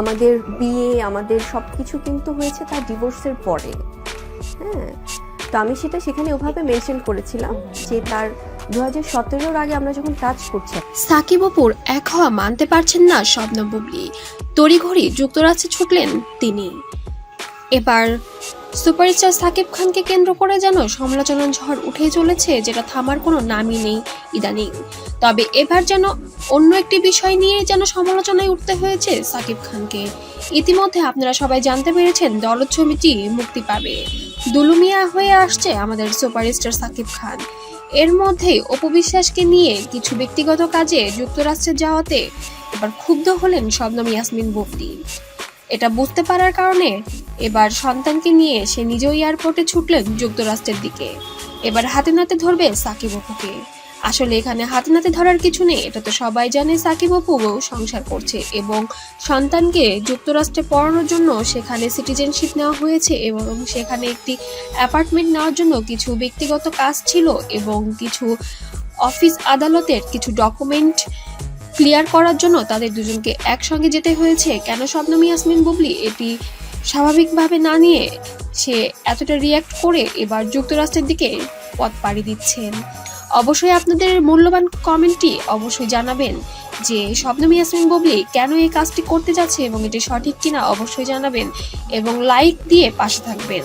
আমাদের বিয়ে, আমাদের সব কিছু কিন্তু হয়েছে তার ডিভোর্সের পরে। হ্যাঁ, তো আমি সেখানে ওভাবে মেনশন করেছিলাম যে তার 2017-র আগে আমরা যখন কাজ করছি। সাকিব অপুর এক হওয়া মানতে পারছেন না শবনম বুবলি, তড়িঘড়ি যুক্তরাজ্যে ছুটলেন তিনি। এবার সুপারস্টার সাকিব খানকে কেন্দ্র করে যেন সমালোচনার ঝড় উঠেই চলেছে, যেটা থামার কোনো নামই নেই ইদানিং। তবে এবার যেন অন্য একটি বিষয় নিয়ে যেন সমালোচনায় উঠতে হয়েছে সাকিব খানকে। ইতিমধ্যে আপনারা সবাই জানতে পেরেছেন দরদ ছবিটি মুক্তি পাবে। দুলুমিয়া হয়ে আসছে আমাদের সুপারস্টার সাকিব খান। এর মধ্যেই অপু বিশ্বাসকে নিয়ে কিছু ব্যক্তিগত কাজে যুক্তরাষ্ট্রে যাওয়াতে এবার ক্ষুব্ধ হলেন শবনম ইয়াসমিন বুবলি। এটা বুঝতে পারার কারণে এবার সন্তানকে নিয়ে সে নিজেও এয়ারপোর্টে ছুটলেন যুক্তরাষ্ট্রের দিকে। এবার হাতে নাতে ধরবে সাকিব অপুকে। আসলে এখানে হাতে নাতে ধরার কিছু নেই, এটা তো সবাই জানে সাকিব অপু সংসার করছে এবং সন্তানকে যুক্তরাষ্ট্রে পড়ানোর জন্য সেখানে সিটিজেনশিপ নেওয়া হয়েছে এবং সেখানে একটি অ্যাপার্টমেন্ট নেওয়ার জন্য কিছু ব্যক্তিগত কাজ ছিল এবং কিছু অফিস আদালতের কিছু ডকুমেন্ট ক্লিয়ার করার জন্য তাদের দুজনকে একসঙ্গে যেতে হয়েছে। কেন শবনম ইয়াসমিন বুবলি এটি স্বাভাবিকভাবে না নিয়ে সে এতটা রিয়্যাক্ট করে এবার যুক্তরাষ্ট্রের দিকে পথ পাড়ি দিচ্ছেন? অবশ্যই আপনাদের মূল্যবান কমেন্টটি অবশ্যই জানাবেন যে শবনম ইয়াসমিন বুবলি কেন এই কাজটি করতে যাচ্ছে এবং এটি সঠিক কিনা অবশ্যই জানাবেন এবং লাইক দিয়ে পাশে থাকবেন।